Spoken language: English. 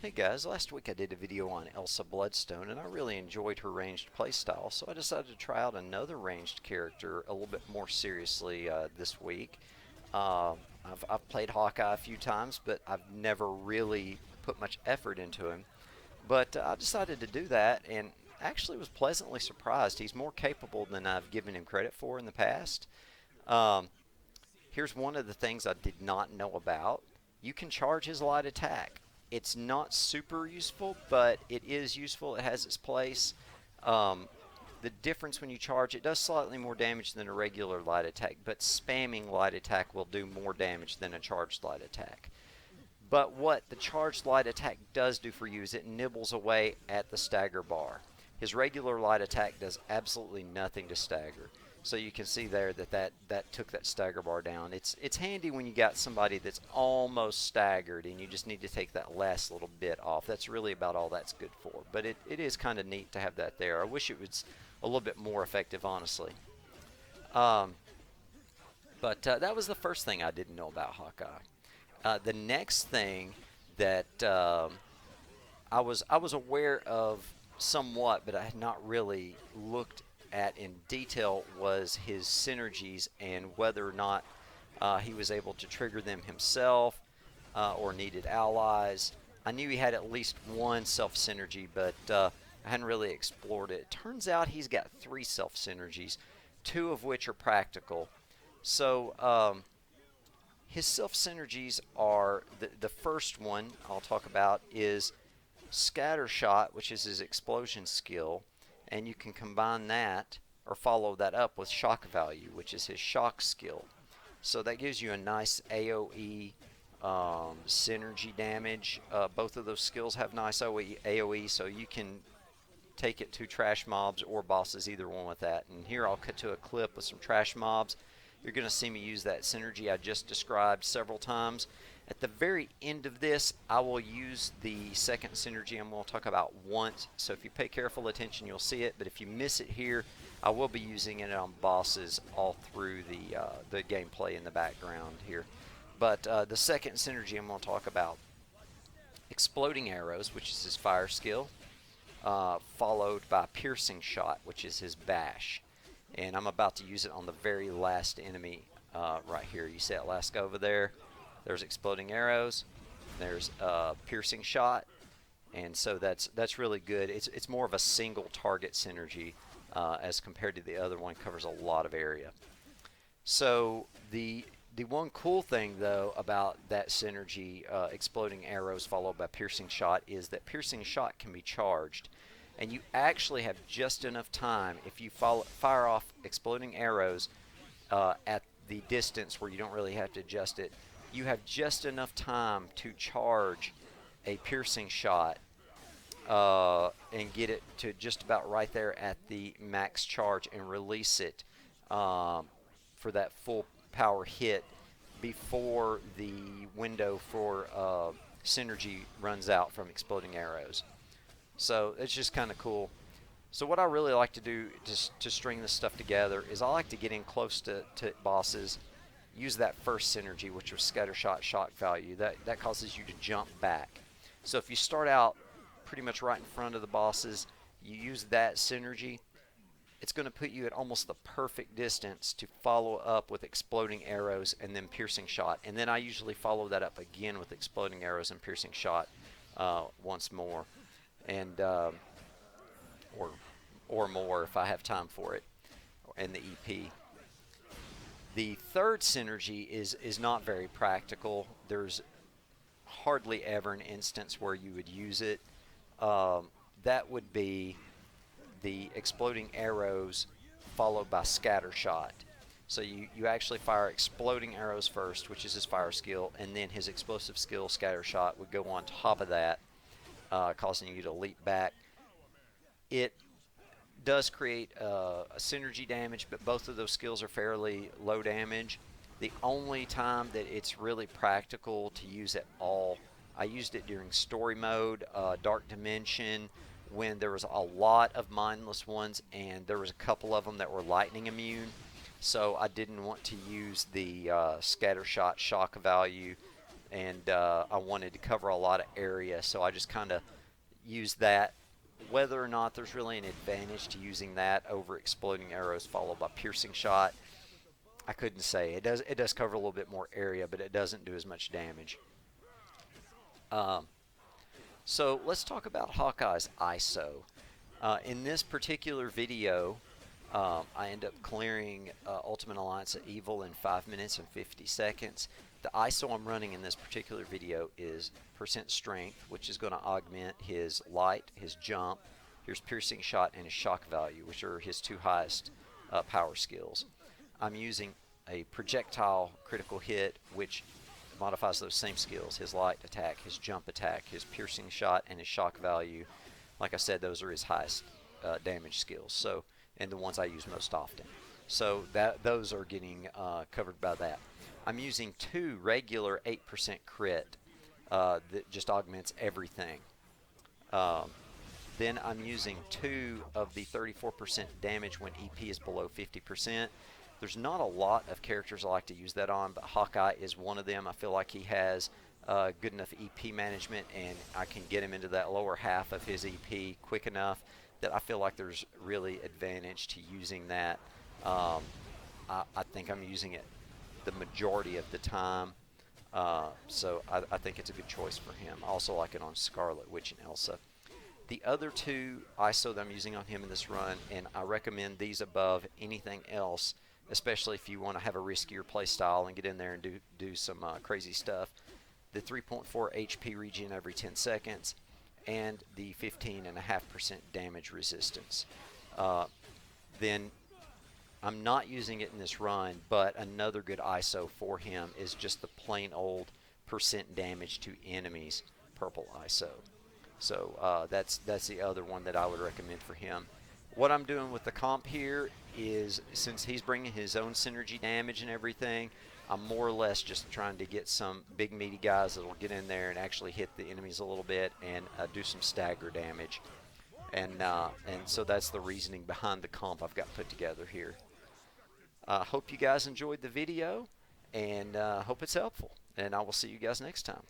Hey guys, last week I did a video on Elsa Bloodstone and I really enjoyed her ranged playstyle, so I decided to try out another ranged character a little bit more seriously this week. I've played Hawkeye a few times, but I've never really put much effort into him. But I decided to do that and actually was pleasantly surprised. He's more capable than I've given him credit for in the past. Um, Here's one of the things I did not know about. You can charge his light attack. It's not super useful, but it is useful. It has its place. Um, the difference when you charge, it does slightly more damage than a regular light attack, but spamming light attack will do more damage than a charged light attack. But what the charged light attack does do for you is it nibbles away at the stagger bar. His regular light attack does absolutely nothing to stagger. So you can see there that took that stagger bar down. It's handy when you got somebody that's almost staggered and you just need to take that last little bit off. That's really about all that's good for. But it is kind of neat to have that there. I wish it was a little bit more effective, honestly. Um, but that was the first thing I didn't know about Hawkeye. The next thing that I was aware of somewhat, but I had not really looked at in detail was his synergies and whether or not he was able to trigger them himself or needed allies. I knew he had at least one self synergy, but I hadn't really explored it. It turns out he's got three self synergies, two of which are practical. So his self synergies are the first one I'll talk about is Scatter Shot, which is his explosion skill, and you can combine that or follow that up with Shock Value, which is his shock skill. So that gives you a nice AoE synergy damage. Both of those skills have nice AoE, so you can take it to trash mobs or bosses, either one with that. And here I'll cut to a clip with some trash mobs. You're going to see me use that synergy I just described several times. At the very end of this, I will use the second synergy I'm going to talk about once. So if you pay careful attention, you'll see it. But if you miss it here, I will be using it on bosses all through the gameplay in the background here. But the second synergy I'm going to talk about, Exploding Arrows, which is his fire skill, followed by Piercing Shot, which is his bash. And I'm about to use it on the very last enemy right here. You see that last guy over there? There's Exploding Arrows. There's Piercing Shot. And so that's really good. It's more of a single target synergy as compared to the other one. Covers a lot of area. So the one cool thing though about that synergy, Exploding Arrows followed by Piercing Shot, is that Piercing Shot can be charged. And you actually have just enough time if you fire off Exploding Arrows at the distance where you don't really have to adjust it. You have just enough time to charge a Piercing Shot and get it to just about right there at the max charge and release it for that full power hit before the window for synergy runs out from Exploding Arrows. So it's just kind of cool. So what I really like to do to string this stuff together is I like to get in close to bosses, use that first synergy, which was Scatter Shot, Shock Value. That causes you to jump back. So if you start out pretty much right in front of the bosses, you use that synergy, it's going to put you at almost the perfect distance to follow up with Exploding Arrows and then Piercing Shot. And then I usually follow that up again with Exploding Arrows and Piercing Shot once more. And or more if I have time for it, and the EP. The third synergy is not very practical. There's hardly ever an instance where you would use it. That would be the Exploding Arrows followed by Scatter Shot. So you actually fire Exploding Arrows first, which is his fire skill, and then his explosive skill, Scatter Shot, would go on top of that, causing you to leap back. It does create a synergy damage, but both of those skills are fairly low damage. The only time that it's really practical to use at all, I used it during story mode, Dark Dimension, when there was a lot of mindless ones, and there was a couple of them that were lightning immune. So I didn't want to use the Scatter Shot Shock Value and I wanted to cover a lot of area, so I just kind of used that. Whether or not there's really an advantage to using that over exploding arrows followed by piercing shot, I couldn't say. It does cover a little bit more area, but it doesn't do as much damage. Um, so let's talk about Hawkeye's ISO. In this particular video, I end up clearing Ultimate Alliance of Evil in 5 minutes and 50 seconds. The ISO I'm running in this particular video is percent strength, which is going to augment his light, his jump, his piercing shot, and his shock value, which are his two highest power skills. I'm using a projectile critical hit, which modifies those same skills: his light attack, his jump attack, his piercing shot, and his shock value. Like I said, those are his highest damage skills, so, and the ones I use most often. So those are getting covered by that. I'm using 2 regular 8% crit that just augments everything. Then I'm using 2 of the 34% damage when EP is below 50%. There's not a lot of characters I like to use that on, but Hawkeye is one of them. I feel like he has good enough EP management, and I can get him into that lower half of his EP quick enough that I feel like there's really advantage to using that. I think I'm using it the majority of the time, so I think it's a good choice for him. I also like it on Scarlet Witch and Elsa. The other 2 ISO that I'm using on him in this run, and I recommend these above anything else, especially if you want to have a riskier play style and get in there and do some crazy stuff. The 3.4 HP regen every 10 seconds and the 15.5% damage resistance. Then I'm not using it in this run, but another good ISO for him is just the plain old percent damage to enemies purple ISO. So that's the other one that I would recommend for him. What I'm doing with the comp here is, since he's bringing his own synergy damage and everything, I'm more or less just trying to get some big meaty guys that will get in there and actually hit the enemies a little bit and do some stagger damage. And so that's the reasoning behind the comp I've got put together here. Hope you guys enjoyed the video, and hope it's helpful. And I will see you guys next time.